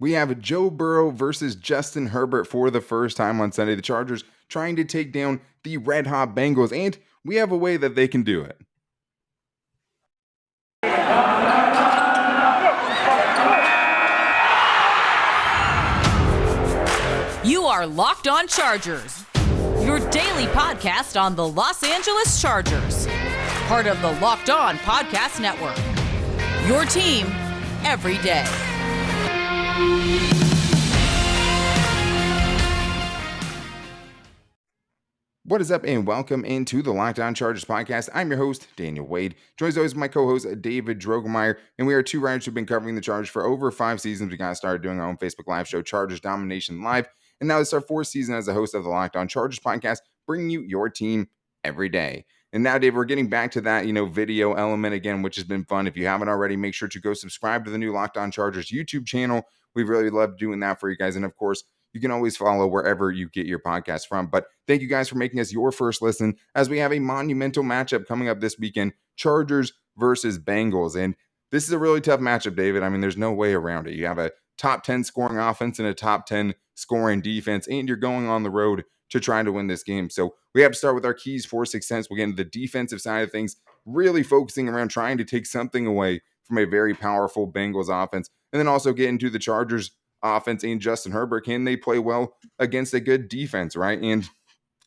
We have Joe Burrow versus Justin Herbert for the first time on Sunday. The Chargers trying to take down the red hot Bengals, and we have a way that they can do it. You are Locked On Chargers, your daily podcast on the Los Angeles Chargers, part of the Locked On Podcast Network, your team every day. What is up, and welcome into the Locked On Chargers podcast. I'm your host, Daniel Wade. Joined as always by my co-host, David Drogemeyer, and we are two writers who've been covering the Chargers for over 5 seasons. We got started doing our own Facebook Live show, Chargers Domination Live, and now it's our 4th season as a host of the Locked On Chargers podcast, bringing you your team every day. And now, Dave, we're getting back to that, video element again, which has been fun. If you haven't already, make sure to go subscribe to the new Locked On Chargers YouTube channel. We really love doing that for you guys, and of course, you can always follow wherever you get your podcast from. But thank you guys for making us your first listen as we have a monumental matchup coming up this weekend, Chargers versus Bengals. And this is a really tough matchup, David. I mean, there's no way around it. You have a top 10 scoring offense and a top 10 scoring defense, and you're going on the road to try to win this game. So we have to start with our keys for success. We'll get into the defensive side of things, really focusing around trying to take something away from a very powerful Bengals offense, and then also get into the Chargers offense and Justin Herbert. Can they play well against a good defense, right? And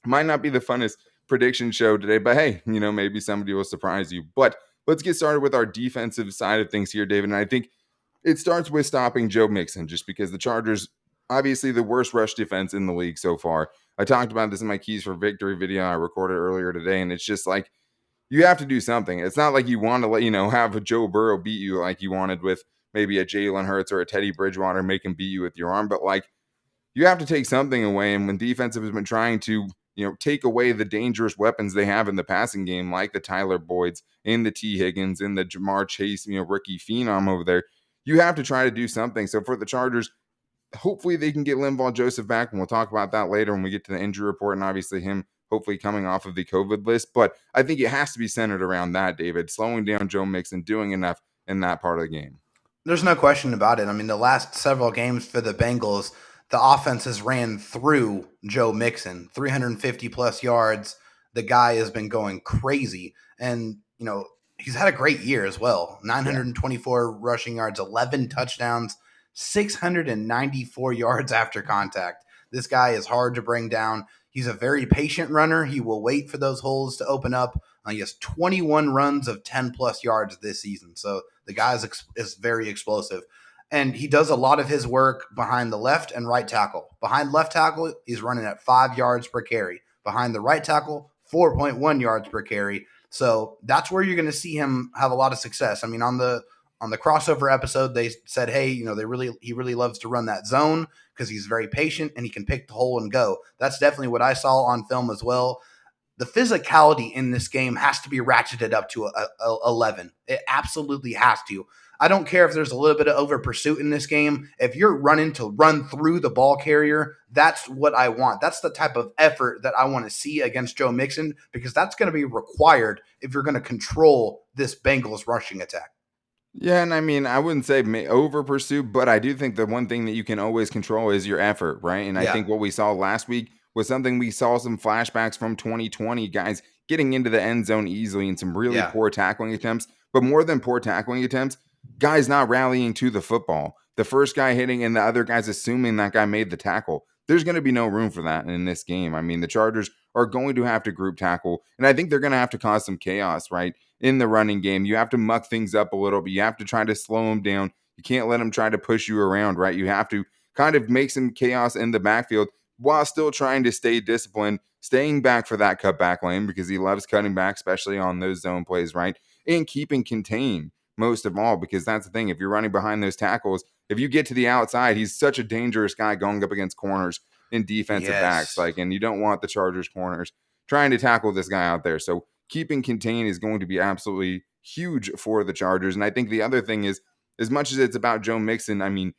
might not be the funnest prediction show today, but hey, maybe somebody will surprise you. But let's get started with our defensive side of things here, David. And I think it starts with stopping Joe Mixon, just because the Chargers, obviously the worst rush defense in the league so far. I talked about this in my Keys for Victory video I recorded earlier today, and it's just like, you have to do something. It's not like you want to have a Joe Burrow beat you like you wanted with maybe a Jalen Hurts or a Teddy Bridgewater make him beat you with your arm, but you have to take something away. And when defensive has been trying to, take away the dangerous weapons they have in the passing game, like the Tyler Boyds and the T. Higgins and the Jamar Chase, rookie phenom over there, you have to try to do something. So for the Chargers, hopefully they can get Linval Joseph back, and we'll talk about that later when we get to the injury report, and obviously him hopefully coming off of the COVID list. But I think it has to be centered around that, David, slowing down Joe Mixon, doing enough in that part of the game. There's no question about it. I mean, the last several games for the Bengals, the offense has ran through Joe Mixon, 350 plus yards. The guy has been going crazy. And, he's had a great year as well. 924 rushing yards, 11 touchdowns, 694 yards after contact. This guy is hard to bring down. He's a very patient runner. He will wait for those holes to open up. He has 21 runs of 10 plus yards this season. So the guy is very explosive. And he does a lot of his work behind the left and right tackle. Behind left tackle, he's running at 5 yards per carry. Behind the right tackle, 4.1 yards per carry. So that's where you're going to see him have a lot of success. I mean, on the crossover episode, they said, hey, he really loves to run that zone because he's very patient and he can pick the hole and go. That's definitely what I saw on film as well. The physicality in this game has to be ratcheted up to 11. It absolutely has to. I don't care if there's a little bit of over pursuit in this game. If you're running to run through the ball carrier, that's what I want. That's the type of effort that I want to see against Joe Mixon, because that's going to be required if you're going to control this Bengals rushing attack. Yeah, and I mean, I wouldn't say over pursuit, but I do think the one thing that you can always control is your effort, right? And I think what we saw last week was something we saw some flashbacks from 2020, guys getting into the end zone easily and some really poor tackling attempts. But more than poor tackling attempts, guys not rallying to the football. The first guy hitting and the other guys assuming that guy made the tackle. There's going to be no room for that in this game. I mean, the Chargers are going to have to group tackle, and I think they're going to have to cause some chaos, right? In the running game, you have to muck things up a little bit. You have to try to slow them down. You can't let them try to push you around, right? You have to kind of make some chaos in the backfield while still trying to stay disciplined, staying back for that cutback lane because he loves cutting back, especially on those zone plays, right? And keeping contained most of all, because that's the thing. If you're running behind those tackles, if you get to the outside, he's such a dangerous guy going up against corners and defensive backs, and you don't want the Chargers corners trying to tackle this guy out there. So keeping contained is going to be absolutely huge for the Chargers. And I think the other thing is, as much as it's about Joe Mixon, I mean,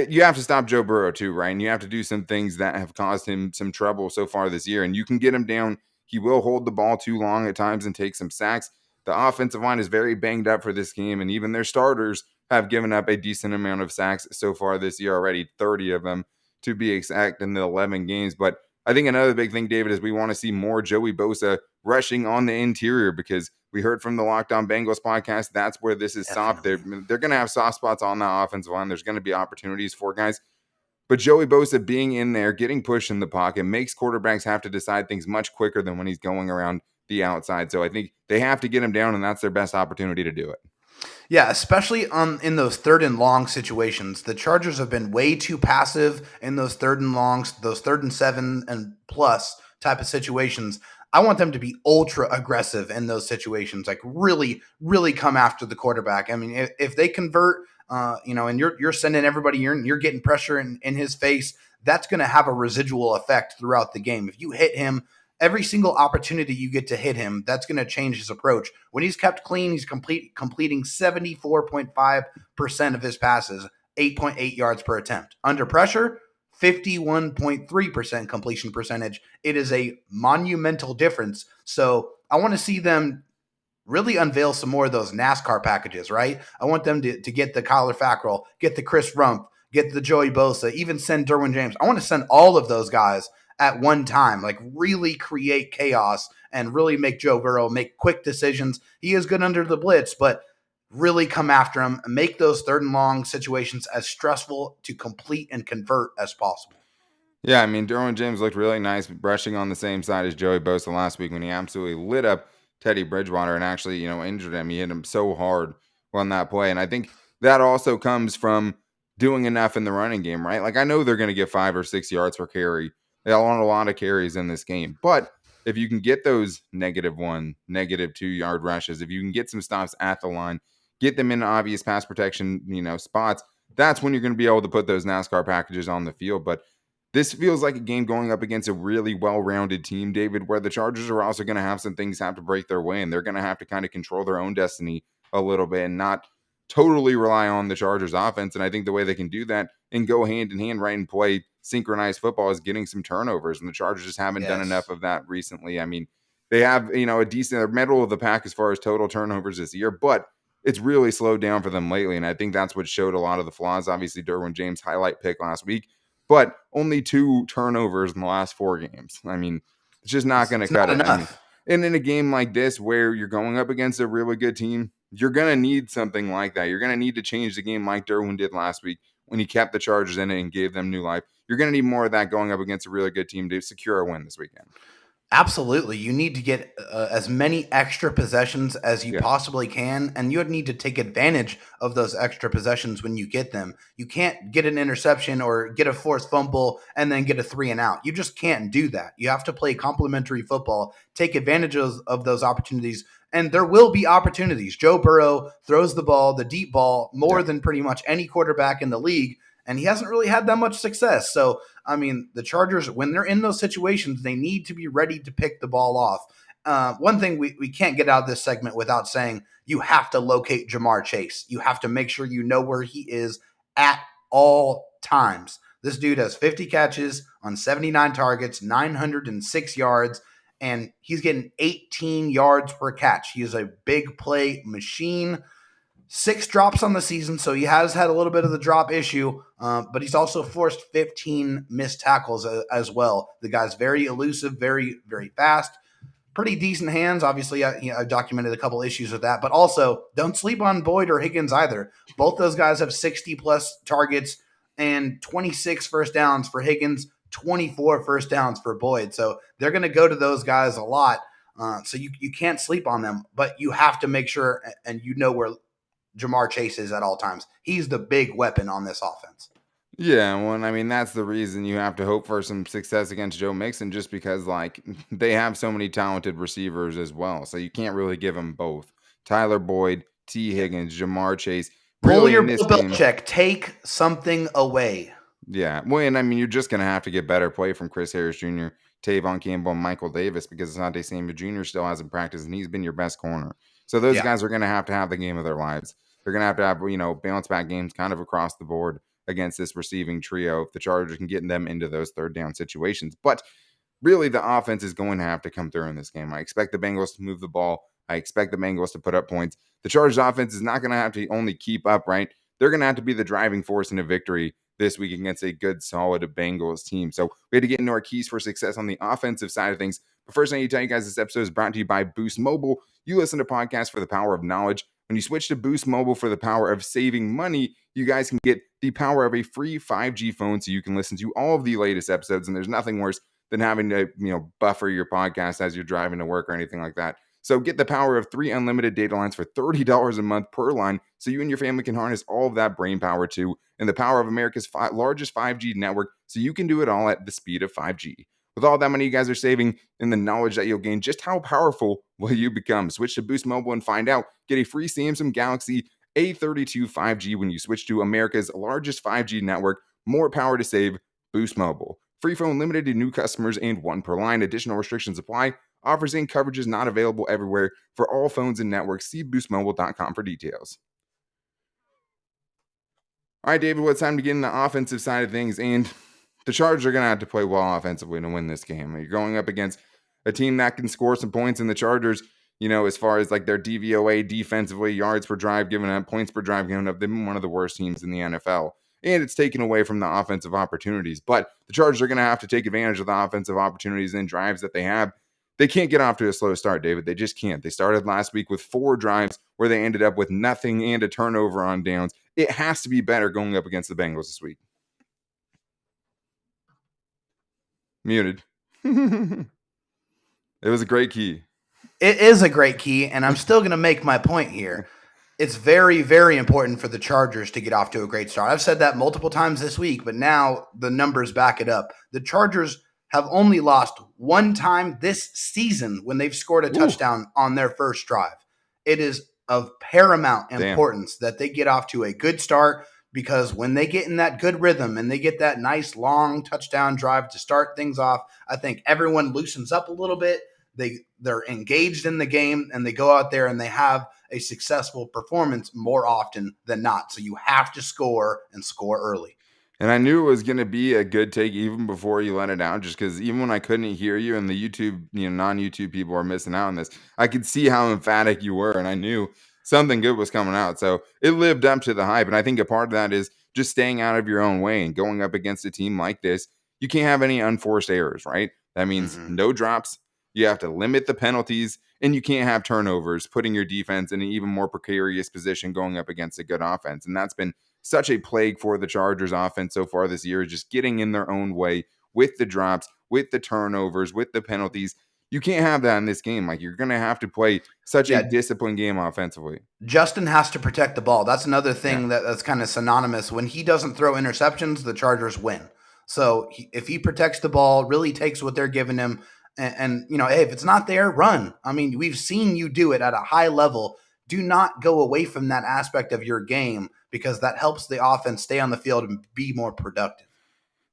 you have to stop Joe Burrow too, right? And you have to do some things that have caused him some trouble so far this year. And you can get him down. He will hold the ball too long at times and take some sacks. The offensive line is very banged up for this game, and even their starters have given up a decent amount of sacks so far this year already, 30 of them to be exact in the 11 games. But I think another big thing, David, is we want to see more Joey Bosa rushing on the interior, because we heard from the Locked On Bengals podcast, that's where this is soft. They're going to have soft spots on the offensive line. There's going to be opportunities for guys. But Joey Bosa being in there, getting pushed in the pocket, makes quarterbacks have to decide things much quicker than when he's going around the outside. So I think they have to get him down, and that's their best opportunity to do it. Yeah, especially in those 3rd and long situations. The Chargers have been way too passive in those 3rd and longs, those 3rd and 7 and plus type of situations. I want them to be ultra aggressive in those situations, like really, really come after the quarterback. I mean, if they convert, and you're sending everybody, you're getting pressure in his face, that's going to have a residual effect throughout the game. If you hit him, every single opportunity you get to hit him, that's going to change his approach. When he's kept clean, he's completing 74.5% of his passes, 8.8 yards per attempt. Under pressure, 51.3% completion percentage. It is a monumental difference. So I want to see them really unveil some more of those NASCAR packages, right? I want them to get the Kyler Fackrell, get the Chris Rump, get the Joey Bosa, even send Derwin James. I want to send all of those guys at one time, like really create chaos and really make Joe Burrow make quick decisions. He is good under the blitz, but really come after him and make those 3rd and long situations as stressful to complete and convert as possible. Yeah, I mean, Derwin James looked really nice brushing on the same side as Joey Bosa last week when he absolutely lit up Teddy Bridgewater and actually, injured him. He hit him so hard on that play. And I think that also comes from doing enough in the running game, right? Like, I know they're going to get 5 or 6 yards per carry. They want a lot of carries in this game. But if you can get those -1, -2 yard rushes, if you can get some stops at the line, get them in obvious pass protection, spots, that's when you're going to be able to put those NASCAR packages on the field. But this feels like a game going up against a really well-rounded team, David, where the Chargers are also going to have some things have to break their way, and they're going to have to kind of control their own destiny a little bit and not totally rely on the Chargers offense. And I think the way they can do that and go hand in hand, right, and play synchronized football is getting some turnovers, and the Chargers just haven't done enough of that recently. I mean, they have, a decent middle of the pack as far as total turnovers this year, but it's really slowed down for them lately, and I think that's what showed a lot of the flaws. Obviously, Derwin James highlight pick last week, but only 2 turnovers in the last 4 games. I mean, it's just not going to cut it. I mean, and in a game like this where you're going up against a really good team, you're going to need something like that. You're going to need to change the game like Derwin did last week when he kept the Chargers in it and gave them new life. You're going to need more of that going up against a really good team to secure a win this weekend. Absolutely. You need to get as many extra possessions as you possibly can, and you would need to take advantage of those extra possessions when you get them. You can't get an interception or get a forced fumble and then get a 3 and out. You just can't do that. You have to play complementary football, take advantage of those opportunities, and there will be opportunities. Joe Burrow throws the ball, the deep ball, more than pretty much any quarterback in the league, and he hasn't really had that much success. So, I mean, the Chargers, when they're in those situations, they need to be ready to pick the ball off. One thing we can't get out of this segment without saying, you have to locate Jamar Chase. You have to make sure you know where he is at all times. This dude has 50 catches on 79 targets, 906 yards, and he's getting 18 yards per catch. He is a big play machine. 6 drops on the season, so he has had a little bit of the drop issue, but he's also forced 15 missed tackles as well. The guy's very elusive, very, very fast, pretty decent hands. Obviously, I've documented a couple issues with that, but also don't sleep on Boyd or Higgins either. Both those guys have 60-plus targets and 26 first downs for Higgins, 24 first downs for Boyd. So they're going to go to those guys a lot, so you can't sleep on them, but you have to make sure, and you know where Jamar Chase is at all times. He's the big weapon on this offense. Yeah, well, I mean, that's the reason you have to hope for some success against Joe Mixon, just because, like, they have so many talented receivers as well. So you can't really give them both. Tyler Boyd, T. Higgins, Jamar Chase. Pull your Bill Belichick. Take something away. Yeah. Well, and I mean, you're just going to have to get better play from Chris Harris Jr., Tavon Campbell, and Michael Davis, because Asante Samuel Jr. still hasn't practiced, and he's been your best corner. So those guys are going to have the game of their lives. They're going to have, bounce back games kind of across the board against this receiving trio if the Chargers can get them into those 3rd down situations. But really, the offense is going to have to come through in this game. I expect the Bengals to move the ball. I expect the Bengals to put up points. The Chargers offense is not going to have to only keep up, right? they're going to have to be the driving force in a victory this week against a good, solid Bengals team. So we had to get into our keys for success on the offensive side of things. But first, I need to tell you guys this episode is brought to you by Boost Mobile. You listen to podcasts for the power of knowledge. When you switch to Boost Mobile for the power of saving money, you guys can get the power of a free 5G phone so you can listen to all of the latest episodes. And there's nothing worse than having to, buffer your podcast as you're driving to work or anything like that. So get the power of 3 unlimited data lines for $30 a month per line so you and your family can harness all of that brain power too, and the power of America's largest 5G network so you can do it all at the speed of 5G. With all that money you guys are saving and the knowledge that you'll gain, just how powerful will you become? Switch to Boost Mobile and find out. Get a free Samsung Galaxy A32 5G when you switch to America's largest 5G network. More power to save. Boost Mobile. Free phone limited to new customers and 1 per line. Additional restrictions apply. Offers and coverages not available everywhere. For all phones and networks, see boostmobile.com for details. All right, David, well, it's time to get in the offensive side of things, and the Chargers are going to have to play well offensively to win this game. You're going up against a team that can score some points, and the Chargers, as far as like their DVOA defensively, yards per drive given up, points per drive given up, they've been one of the worst teams in the NFL. And it's taken away from the offensive opportunities. But the Chargers are going to have to take advantage of the offensive opportunities and drives that they have. They can't get off to a slow start, David. They just can't. They started last week with 4 drives where they ended up with nothing and a turnover on downs. It has to be better going up against the Bengals this week. Muted. It was a great key. It is a great key, and I'm still going to make my point here. It's very, very important for the Chargers to get off to a great start. I've said that multiple times this week, but now the numbers back it up. The Chargers have only lost 1 time this season when they've scored a touchdown on their first drive. It is of paramount importance that they get off to a good start, because when they get in that good rhythm and they get that nice long touchdown drive to start things off, I think everyone loosens up a little bit. They're engaged in the game, and they go out there and they have a successful performance more often than not. So you have to score and score early. And I knew it was going to be a good take even before you let it out, just because even when I couldn't hear you and the YouTube, non-YouTube people are missing out on this, I could see how emphatic you were, and I knew something good was coming out. So it lived up to the hype. And I think a part of that is just staying out of your own way and going up against a team like this. You can't have any unforced errors, right? That means no drops. You have to limit the penalties, and you can't have turnovers, putting your defense in an even more precarious position going up against a good offense. And that's been such a plague for the Chargers offense so far this year, just getting in their own way with the drops, with the turnovers, with the penalties. You can't have that in this game. Like, you're going to have to play such a disciplined game offensively. Justin has to protect the ball. That's another thing that's kind of synonymous. When he doesn't throw interceptions, the Chargers win. So if he protects the ball, really takes what they're giving him, and hey, if it's not there, run. I mean, we've seen you do it at a high level. Do not go away from that aspect of your game, because that helps the offense stay on the field and be more productive.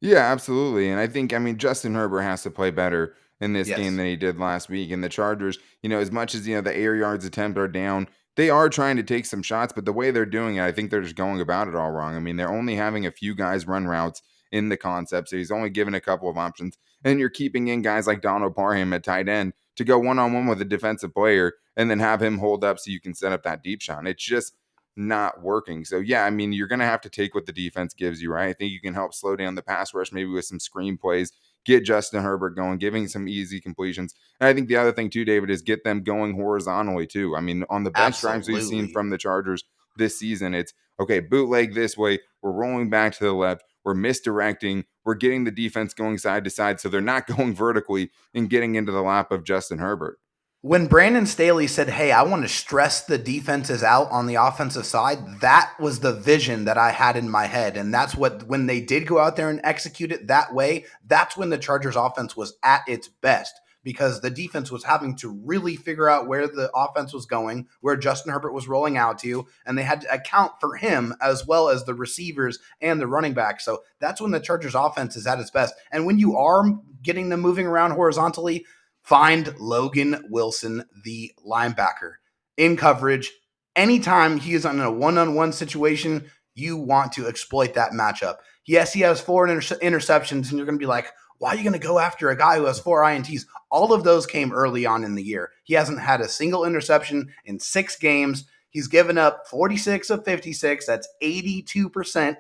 Yeah, absolutely. And I think, Justin Herbert has to play better in this game than he did last week. And the Chargers, as much as, the air yards attempt are down, they are trying to take some shots, but the way they're doing it, I think they're just going about it all wrong. They're only having a few guys run routes in the concept, so he's only given a couple of options. And you're keeping in guys like Donald Parham at tight end to go one-on-one with a defensive player and then have him hold up so you can set up that deep shot. It's just not working. So, yeah, you're going to have to take what the defense gives you, right? I think you can help slow down the pass rush maybe with some screen plays, get Justin Herbert going, giving some easy completions. And I think the other thing too, David, is get them going horizontally too. On the best drives we've seen from the Chargers this season, it's, okay, bootleg this way, we're rolling back to the left, we're misdirecting, we're getting the defense going side to side so they're not going vertically and getting into the lap of Justin Herbert. When Brandon Staley said, hey, I want to stress the defenses out on the offensive side, that was the vision that I had in my head. And that's what, when they did go out there and execute it that way, that's when the Chargers offense was at its best, because the defense was having to really figure out where the offense was going, where Justin Herbert was rolling out to, and they had to account for him as well as the receivers and the running back. So that's when the Chargers offense is at its best. And when you are getting them moving around horizontally, find Logan Wilson, the linebacker, in coverage. Anytime he is in a one-on-one situation, you want to exploit that matchup. Yes, he has 4 interceptions, and you're going to be like, why are you going to go after a guy who has 4 INTs? All of those came early on in the year. He hasn't had a single interception in 6 games. He's given up 46 of 56. That's 82%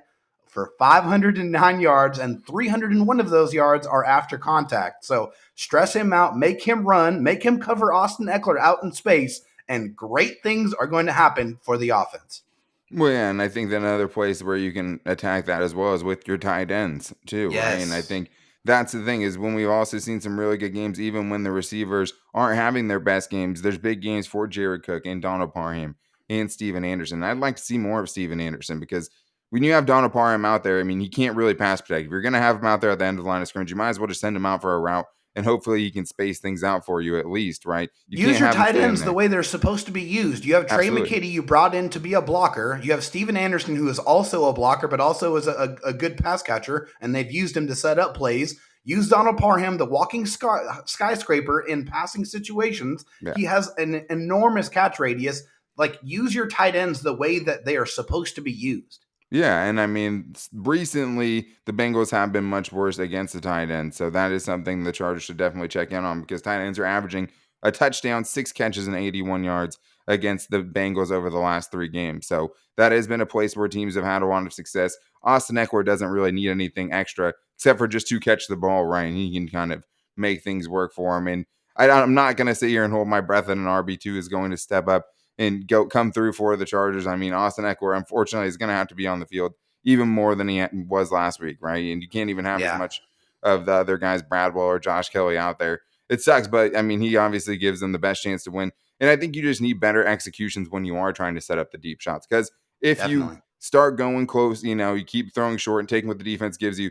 for 509 yards, and 301 of those yards are after contact. So stress him out, make him run, make him cover Austin Ekeler out in space, and great things are going to happen for the offense. Well, yeah, and I think that another place where you can attack that as well is with your tight ends too, right? And I Yes. think that's the thing is when we've also seen some really good games, even when the receivers aren't having their best games, there's big games for Jared Cook and Donald Parham and Steven Anderson. I'd like to see more of Steven Anderson because when you have Donald Parham out there, I mean, he can't really pass protect. If you're going to have him out there at the end of the line of scrimmage, you might as well just send him out for a route and hopefully he can space things out for you at least, right? You Use can't your have him tight stay in ends the there. way they're supposed to be used. You have Trey Absolutely. McKitty you brought in to be a blocker. You have Steven Anderson, who is also a blocker, but also is a good pass catcher, and they've used him to set up plays. Use Donald Parham, the walking skyscraper in passing situations. Yeah. He has an enormous catch radius. Like, use your tight ends the way that they are supposed to be used. Yeah, and I mean, recently the Bengals have been much worse against the tight end, so that is something the Chargers should definitely check in on because tight ends are averaging a touchdown, 6 catches, and 81 yards against the Bengals over the last 3 games. So that has been a place where teams have had a lot of success. Austin Ekeler doesn't really need anything extra except for just to catch the ball right, and he can kind of make things work for him. And I'm not going to sit here and hold my breath that an RB2 is going to step up and come through for the Chargers. I mean, Austin Ekeler, unfortunately, is going to have to be on the field even more than he was last week, right? And you can't even have as Yeah. much of the other guys, Bradwell or Josh Kelly, out there. It sucks, but I mean, he obviously gives them the best chance to win. And I think you just need better executions when you are trying to set up the deep shots. Because if you Definitely. start going close, you keep throwing short and taking what the defense gives you,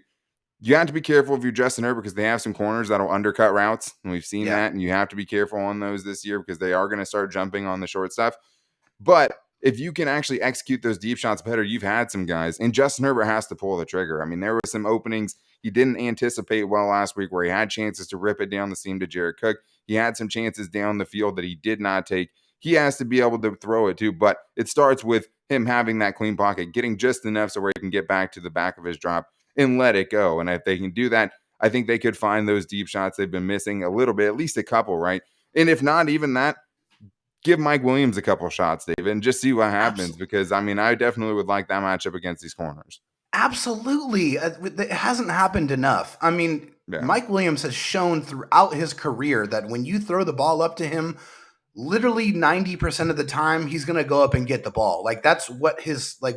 you have to be careful if you're Justin Herbert because they have some corners that'll undercut routes. And we've seen Yeah. that. And you have to be careful on those this year because they are going to start jumping on the short stuff. But if you can actually execute those deep shots better, you've had some guys, and Justin Herbert has to pull the trigger. I mean, there were some openings he didn't anticipate well last week where he had chances to rip it down the seam to Jared Cook. He had some chances down the field that he did not take. He has to be able to throw it too, but it starts with him having that clean pocket, getting just enough so where he can get back to the back of his drop and let it go. And if they can do that, I think they could find those deep shots they've been missing a little bit, at least a couple, right? And if not even that, give Mike Williams a couple shots, David, and just see what happens. Because, I mean, I definitely would like that matchup against these corners. Absolutely. It hasn't happened enough. I mean, Yeah. Mike Williams has shown throughout his career that when you throw the ball up to him, literally 90% of the time, he's going to go up and get the ball. Like, that's what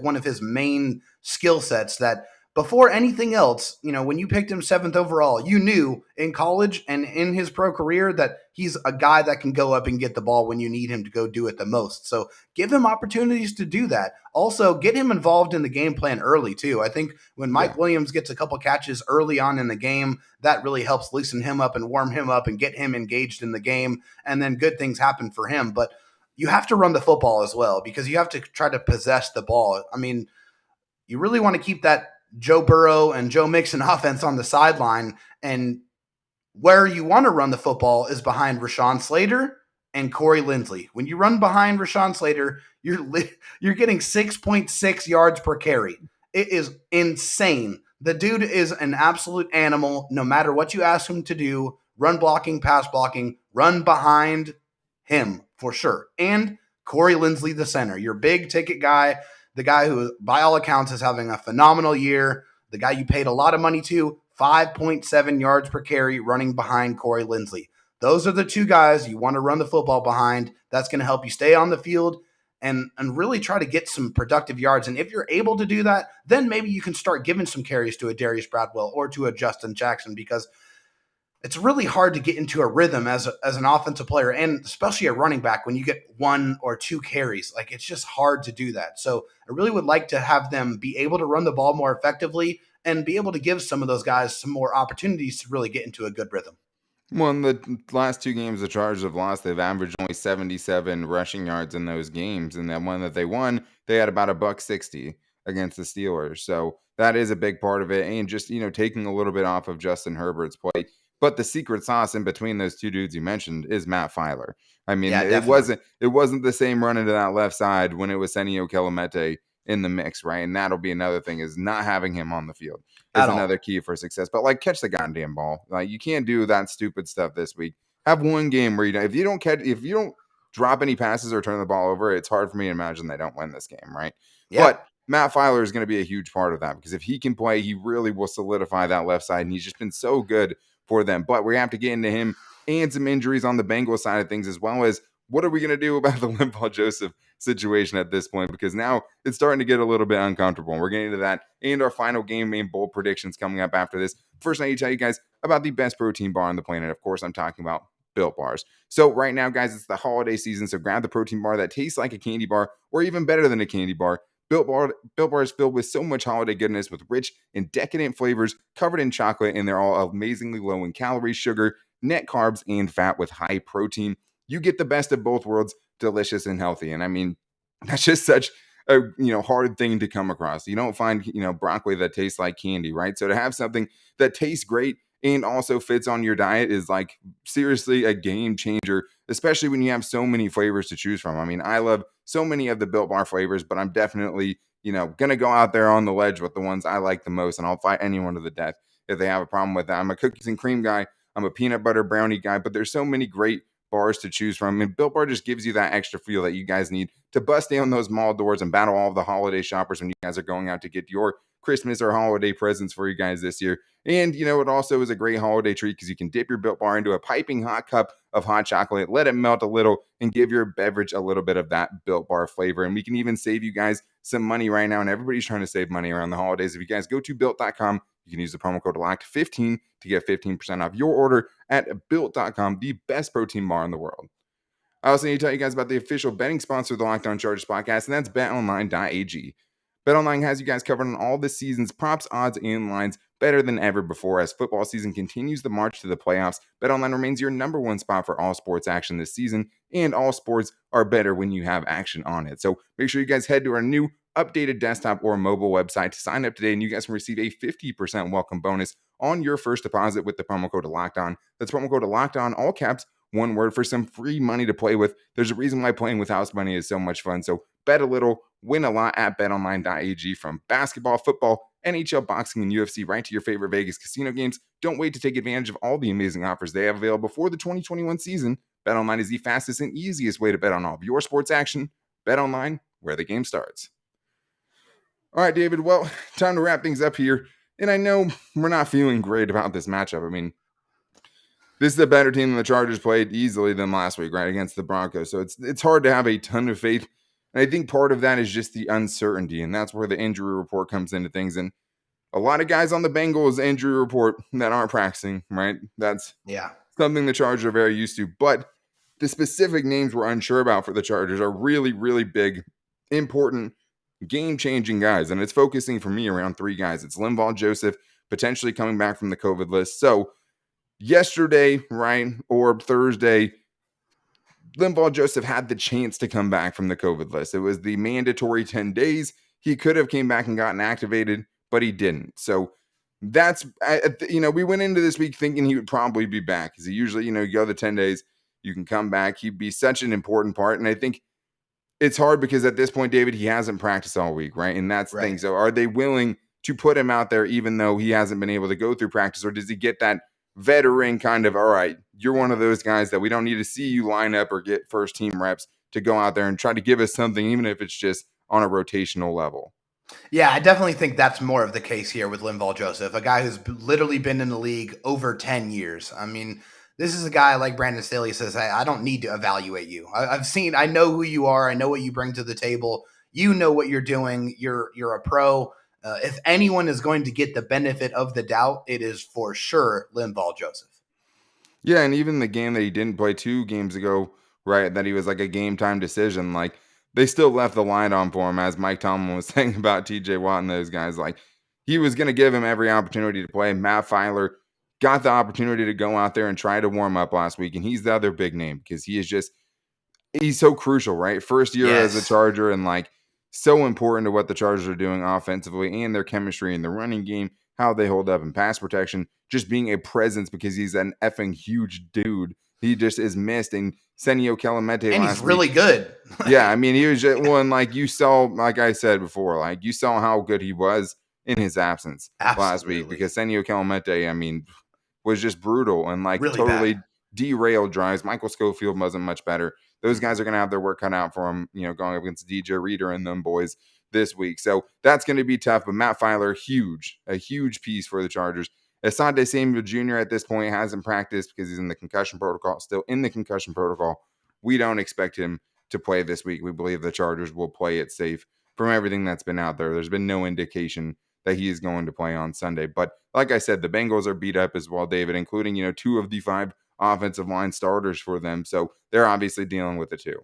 one of his main skill sets that before anything else, when you picked him 7th overall, you knew in college and in his pro career that he's a guy that can go up and get the ball when you need him to go do it the most. So give him opportunities to do that. Also, get him involved in the game plan early too. I think when Mike Williams gets a couple catches early on in the game, that really helps loosen him up and warm him up and get him engaged in the game. And then good things happen for him. But you have to run the football as well because you have to try to possess the ball. I mean, you really want to keep that Joe Burrow and Joe Mixon offense on the sideline. And where you want to run the football is behind Rashawn Slater and Corey Linsley. When you run behind Rashawn Slater, you're getting 6.6 yards per carry. It is insane. The dude is an absolute animal. No matter what you ask him to do, run blocking, pass blocking, run behind him for sure. And Corey Linsley, the center, your big ticket guy, the guy who, by all accounts, is having a phenomenal year, the guy you paid a lot of money to, 5.7 yards per carry running behind Corey Linsley. Those are the two guys you want to run the football behind. That's going to help you stay on the field and really try to get some productive yards. And if you're able to do that, then maybe you can start giving some carries to a Darius Bradwell or to a Justin Jackson because it's really hard to get into a rhythm as an offensive player and especially a running back when you get 1 or 2 carries. Like, it's just hard to do that. So I really would like to have them be able to run the ball more effectively and be able to give some of those guys some more opportunities to really get into a good rhythm. Well, in the last 2 games the Chargers have lost, they've averaged only 77 rushing yards in those games. And that one that they won, they had about $160 against the Steelers. So that is a big part of it. And just, taking a little bit off of Justin Herbert's plate. But the secret sauce in between those 2 dudes you mentioned is Matt Filer. I mean, Yeah, it definitely. wasn't the same run into that left side when it was Senio Kelemete in the mix, right? And that'll be another thing is not having him on the field is At all. another key for success. But catch the goddamn ball. You can't do that stupid stuff this week. Have one game where if you don't drop any passes or turn the ball over, it's hard for me to imagine they don't win this game, right? Yeah. But Matt Filer is going to be a huge part of that because if he can play, he really will solidify that left side, and he's just been so good for them. But we have to get into him and some injuries on the Bengals side of things, as well as what are we going to do about the Linval Joseph situation at this point, because now it's starting to get a little bit uncomfortable. And we're getting into that and our final game main bold predictions coming up after this. First, I need to tell you guys about the best protein bar on the planet. Of course, I'm talking about Built Bars. So right now, guys, it's the holiday season, so grab the protein bar that tastes like a candy bar or even better than a candy bar. Built Bar is filled with so much holiday goodness with rich and decadent flavors covered in chocolate, and they're all amazingly low in calories, sugar, net carbs, and fat with high protein. You get the best of both worlds, delicious and healthy. And I mean, that's just such a hard thing to come across. You don't find broccoli that tastes like candy, right? So to have something that tastes great and also fits on your diet is like seriously a game changer, especially when you have so many flavors to choose from. I mean, I love so many of the Built Bar flavors, but I'm definitely gonna go out there on the ledge with the ones I like the most, and I'll fight anyone to the death if they have a problem with that. I'm a cookies and cream guy. I'm a peanut butter brownie guy, but there's so many great bars to choose from. And Built Bar just gives you that extra feel that you guys need to bust down those mall doors and battle all of the holiday shoppers when you guys are going out to get your Christmas or holiday presents for you guys this year. And, it also is a great holiday treat because you can dip your Built Bar into a piping hot cup of hot chocolate, let it melt a little, and give your beverage a little bit of that Built Bar flavor. And we can even save you guys some money right now. And everybody's trying to save money around the holidays. If you guys go to Built.com, you can use the promo code LOCKED15 to get 15% off your order at Built.com, the best protein bar in the world. I also need to tell you guys about the official betting sponsor of the Locked On Chargers podcast, and that's betonline.ag. BetOnline has you guys covered on all this season's props, odds, and lines better than ever before. As football season continues the march to the playoffs, BetOnline remains your number one spot for all sports action this season, and all sports are better when you have action on it. So make sure you guys head to our new updated desktop or mobile website to sign up today, and you guys can receive a 50% welcome bonus on your first deposit with the promo code LOCKEDON. That's promo code LOCKEDON, all caps, one word, for some free money to play with. There's a reason why playing with house money is so much fun. So bet a little, win a lot at betonline.ag. From basketball, football, NHL, boxing, and UFC, right to your favorite Vegas casino games. Don't wait to take advantage of all the amazing offers they have available for the 2021 season. BetOnline is the fastest and easiest way to bet on all of your sports action. BetOnline, where the game starts. All right, David, well, time to wrap things up here. And I know we're not feeling great about this matchup. I mean, this is a better team than the Chargers played easily than last week, right, against the Broncos. So it's hard to have a ton of faith. And I think part of that is just the uncertainty, and that's where the injury report comes into things. And a lot of guys on the Bengals injury report that aren't practicing, right? That's something the Chargers are very used to. But the specific names we're unsure about for the Chargers are really, really big, important, game-changing guys. And it's focusing for me around three guys. It's Linval Joseph, potentially coming back from the COVID list. So yesterday, right, or Thursday, Linval Joseph had the chance to come back from the COVID list. It was the mandatory 10 days. He could have came back and gotten activated, but he didn't. So that's, we went into this week thinking he would probably be back because he usually, you go the 10 days, you can come back. He'd be such an important part. And I think it's hard because at this point, David, he hasn't practiced all week, right? And that's the thing. So are they willing to put him out there even though he hasn't been able to go through practice, or does he get that veteran kind of, all right, you're one of those guys that we don't need to see you line up or get first team reps to go out there and try to give us something, even if it's just on a rotational level? Yeah, I definitely think that's more of the case here with Linval Joseph, a guy who's literally been in the league over 10 years. I mean, this is a guy, like Brandon Staley says, I don't need to evaluate you. I know who you are. I know what you bring to the table. You know what you're doing. You're a pro. If anyone is going to get the benefit of the doubt, it is for sure Linval Joseph. Yeah, and even the game that he didn't play 2 games ago, right, that he was like a game time decision, like they still left the line on for him, as Mike Tomlin was saying about TJ Watt and those guys. Like he was going to give him every opportunity to play. Matt Filer got the opportunity to go out there and try to warm up last week, and he's the other big name because he's so crucial, right? First year as a Charger, and like so important to what the Chargers are doing offensively and their chemistry in the running game, how they hold up in pass protection, just being a presence because he's an effing huge dude. He just is missed. And Senio Kelemete and he's really good. Yeah, I mean, he was just one, like you saw, like I said before, like you saw how good he was in his absence last week, because Senio Kelemete, I mean, was just brutal and like really totally derailed drives. Michael Schofield wasn't much better. those guys are going to have their work cut out for them, going up against DJ Reader and them boys this week. So that's going to be tough. But Matt Filer, a huge piece for the Chargers. Asante Samuel Jr. at this point hasn't practiced because he's in the concussion protocol, still in the concussion protocol. We don't expect him to play this week. We believe the Chargers will play it safe from everything that's been out there. There's been no indication that he is going to play on Sunday. But like I said, the Bengals are beat up as well, David, including, 2 of the 5 offensive line starters for them. So they're obviously dealing with it too.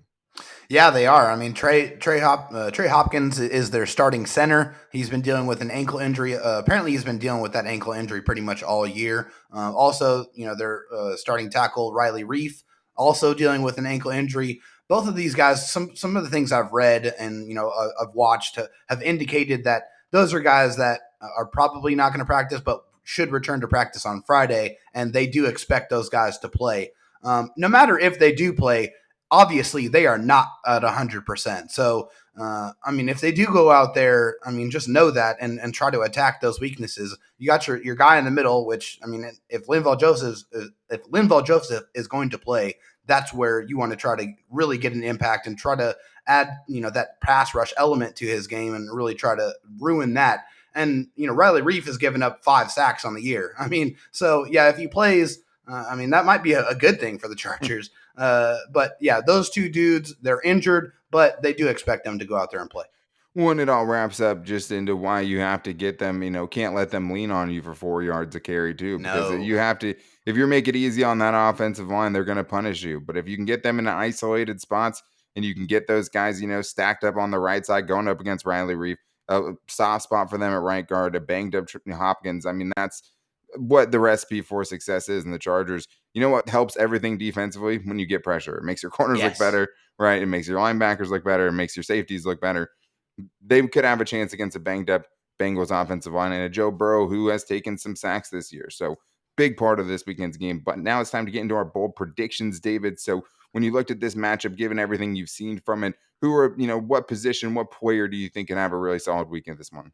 Yeah, they are. I mean, Trey Hopkins is their starting center. He's been dealing with an ankle injury. Apparently, he's been dealing with that ankle injury pretty much all year. Also, their starting tackle, Riley Reif, also dealing with an ankle injury. Both of these guys, some of the things I've read and, I've watched have indicated that those are guys that are probably not going to practice, but should return to practice on Friday, and they do expect those guys to play. No matter if they do play, obviously they are not at 100%. So, if they do go out there, just know that and try to attack those weaknesses. You got your guy in the middle, which, if Linval Joseph is going to play, that's where you want to try to really get an impact and try to add, that pass rush element to his game and really try to ruin that. And, Riley Reif has given up 5 sacks on the year. So yeah, if he plays, that might be a good thing for the Chargers. But yeah, those 2 dudes, they're injured, but they do expect them to go out there and play. When it all wraps up just into why you have to get them, can't let them lean on you for 4 yards of carry too, because you have to, if you're making it easy on that offensive line, they're going to punish you. But if you can get them in isolated spots and you can get those guys, stacked up on the right side, going up against Riley Reif, a soft spot for them at right guard, a banged up Hopkins. That's what the recipe for success is in the Chargers. You know what helps everything defensively? When you get pressure, it makes your corners look better, right? It makes your linebackers look better. It makes your safeties look better. They could have a chance against a banged up Bengals offensive line and a Joe Burrow who has taken some sacks this year. So big part of this weekend's game. But now it's time to get into our bold predictions, David. So when you looked at this matchup, given everything you've seen from it, who are, what position, what player do you think can have a really solid weekend this one?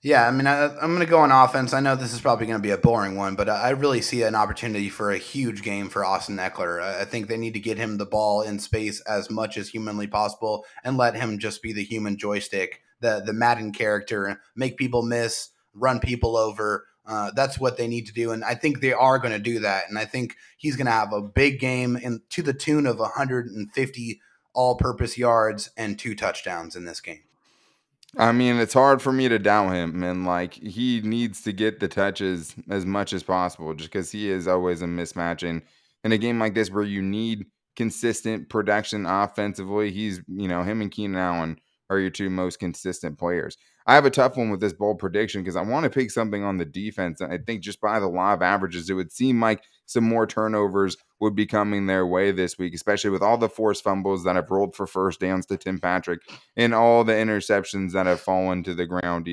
Yeah, I'm going to go on offense. I know this is probably going to be a boring one, but I really see an opportunity for a huge game for Austin Ekeler. I think they need to get him the ball in space as much as humanly possible and let him just be the human joystick, the Madden character, make people miss, run people over. That's what they need to do, and I think they are going to do that. And I think he's going to have a big game to the tune of 150 all-purpose yards and 2 touchdowns in this game. It's hard for me to doubt him, and he needs to get the touches as much as possible just because he is always a mismatch. And in a game like this where you need consistent production offensively, he's, him and Keenan Allen are your 2 most consistent players. I have a tough one with this bold prediction because I want to pick something on the defense. I think just by the law of averages, it would seem like some more turnovers would be coming their way this week, especially with all the forced fumbles that have rolled for first downs to Tim Patrick and all the interceptions that have fallen to the ground,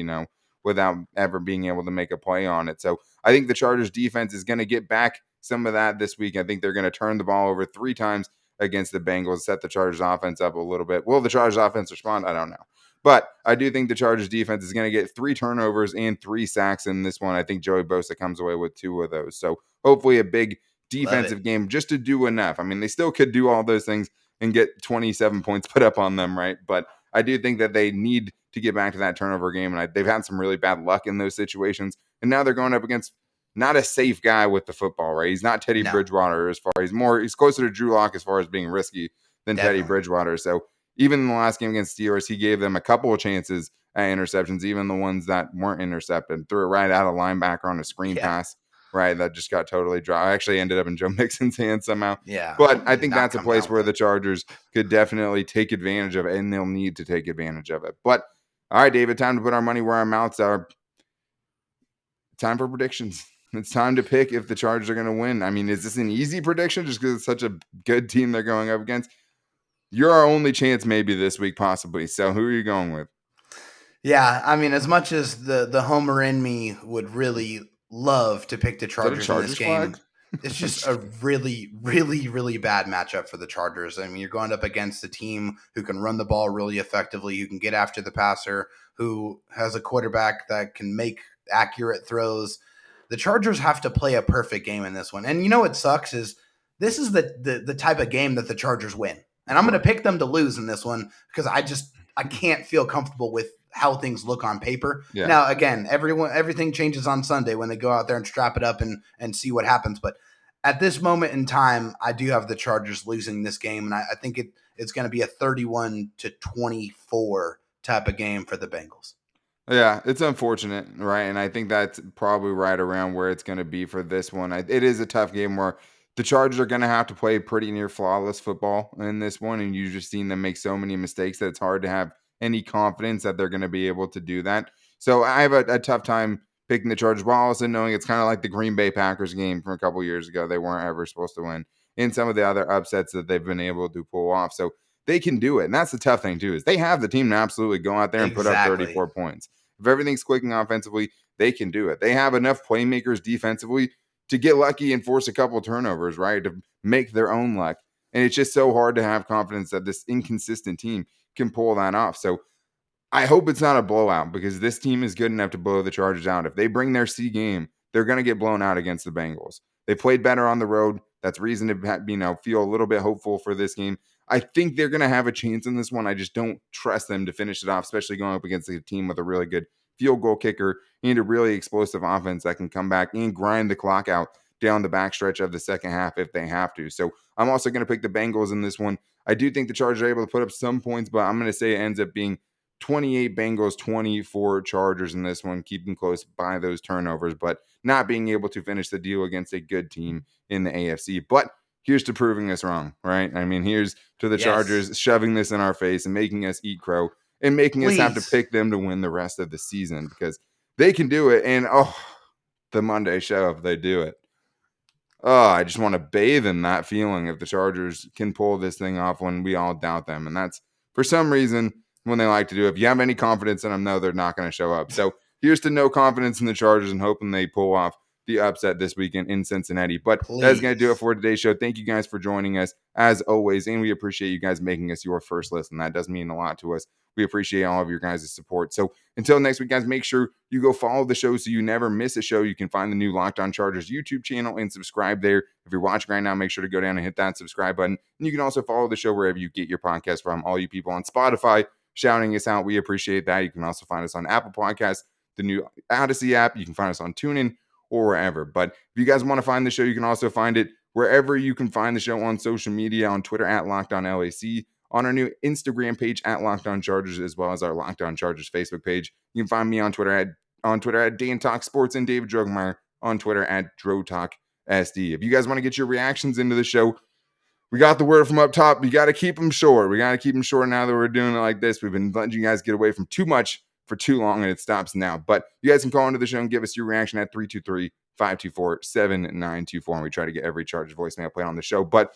without ever being able to make a play on it. So I think the Chargers defense is going to get back some of that this week. I think they're going to turn the ball over 3 times against the Bengals, set the Chargers offense up a little bit. Will the Chargers offense respond? I don't know. But I do think the Chargers defense is going to get 3 turnovers and 3 sacks in this one. I think Joey Bosa comes away with 2 of those. So hopefully a big defensive game just to do enough. They still could do all those things and get 27 points put up on them, right? But I do think that they need to get back to that turnover game. And they've had some really bad luck in those situations. And now they're going up against not a safe guy with the football, right? He's not Teddy Bridgewater he's closer to Drew Lock as far as being risky than Teddy Bridgewater. So even in the last game against Steelers, he gave them a couple of chances at interceptions, even the ones that weren't intercepted. Threw it right out of linebacker on a screen pass, right? That just got totally dry. I actually ended up in Joe Mixon's hands somehow. Yeah. But I think that's a place where the Chargers could definitely take advantage of it, and they'll need to take advantage of it. But all right, David, time to put our money where our mouths are. Time for predictions. It's time to pick if the Chargers are going to win. Is this an easy prediction just because it's such a good team they're going up against? You're our only chance maybe this week, possibly. So who are you going with? Yeah, as much as the homer in me would really love to pick the Chargers in this game, it's just a really, really, really bad matchup for the Chargers. You're going up against a team who can run the ball really effectively, who can get after the passer, who has a quarterback that can make accurate throws. The Chargers have to play a perfect game in this one. And what sucks is this is the type of game that the Chargers win. And I'm going to pick them to lose in this one because I can't feel comfortable with how things look on paper. Yeah. Now, again, everything changes on Sunday when they go out there and strap it up and see what happens. But at this moment in time, I do have the Chargers losing this game, and I think it's going to be a 31-24 type of game for the Bengals. Yeah, it's unfortunate, right? And I think that's probably right around where it's going to be for this one. It is a tough game where the Chargers are going to have to play pretty near flawless football in this one, and you've just seen them make so many mistakes that it's hard to have any confidence that they're going to be able to do that. So I have a tough time picking the Chargers, while also knowing it's kind of like the Green Bay Packers game from a couple years ago. They weren't ever supposed to win in some of the other upsets that they've been able to pull off. So they can do it. And that's the tough thing, too, is they have the team to absolutely go out there and put up 34 points. If everything's clicking offensively, they can do it. They have enough playmakers defensively to get lucky and force a couple turnovers, right, to make their own luck. And it's just so hard to have confidence that this inconsistent team can pull that off. So I hope it's not a blowout because this team is good enough to blow the Chargers out. If they bring their C game, they're going to get blown out against the Bengals. They played better on the road. That's reason to feel a little bit hopeful for this game. I think they're going to have a chance in this one. I just don't trust them to finish it off, especially going up against a team with a really good field goal kicker and a really explosive offense that can come back and grind the clock out down the backstretch of the second half if they have to. So I'm also going to pick the Bengals in this one. I do think the Chargers are able to put up some points, but I'm going to say it ends up being 28 Bengals, 24 Chargers in this one, keeping close by those turnovers, but not being able to finish the deal against a good team in the AFC. But here's to proving us wrong, right? I mean, here's to the Chargers shoving this in our face and making us eat crow and making us have to pick them to win the rest of the season because they can do it. And, the Monday show, if they do it. I just want to bathe in that feeling if the Chargers can pull this thing off when we all doubt them. And that's, for some reason, when they like to do it. If you have any confidence in them, no, they're not going to show up. So here's to no confidence in the Chargers and hoping they pull off the upset this weekend in Cincinnati. But that's going to do it for today's show. Thank you guys for joining us as always. And we appreciate you guys making us your first listen. That does mean a lot to us. We appreciate all of your guys' support. So until next week, guys, make sure you go follow the show so you never miss a show. You can find the new Locked On Chargers YouTube channel and subscribe there. If you're watching right now, make sure to go down and hit that subscribe button. And you can also follow the show wherever you get your podcast from. All you people on Spotify shouting us out, we appreciate that. You can also find us on Apple Podcasts, the new Odyssey app. You can find us on TuneIn or wherever. But if you guys want to find the show, you can also find it wherever you can find the show on social media, on Twitter at Locked On LAC, on our new Instagram page at Locked On Chargers, as well as our Locked On Chargers Facebook page. You can find me on Twitter at Dan Talk Sports and David Drogemeyer on Twitter at DroTalkSD. If you guys want to get your reactions into the show, we got the word from up top. We got to keep them short. We got to keep them short now that we're doing it like this. We've been letting you guys get away from too much for too long, and it stops now. But you guys can call into the show and give us your reaction at 323-524-7924, and we try to get every Chargers voicemail played on the show. But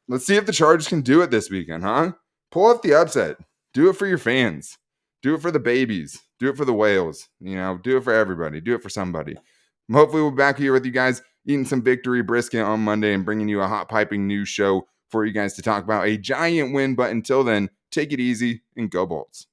let's see if the Chargers can do it this weekend, huh? Pull off the upset. Do it for your fans. Do it for the babies. Do it for the whales. Do it for everybody. Do it for somebody. Hopefully we'll be back here with you guys eating some victory brisket on Monday and bringing you a hot piping news show for you guys to talk about a giant win. But until then, take it easy and go Bolts.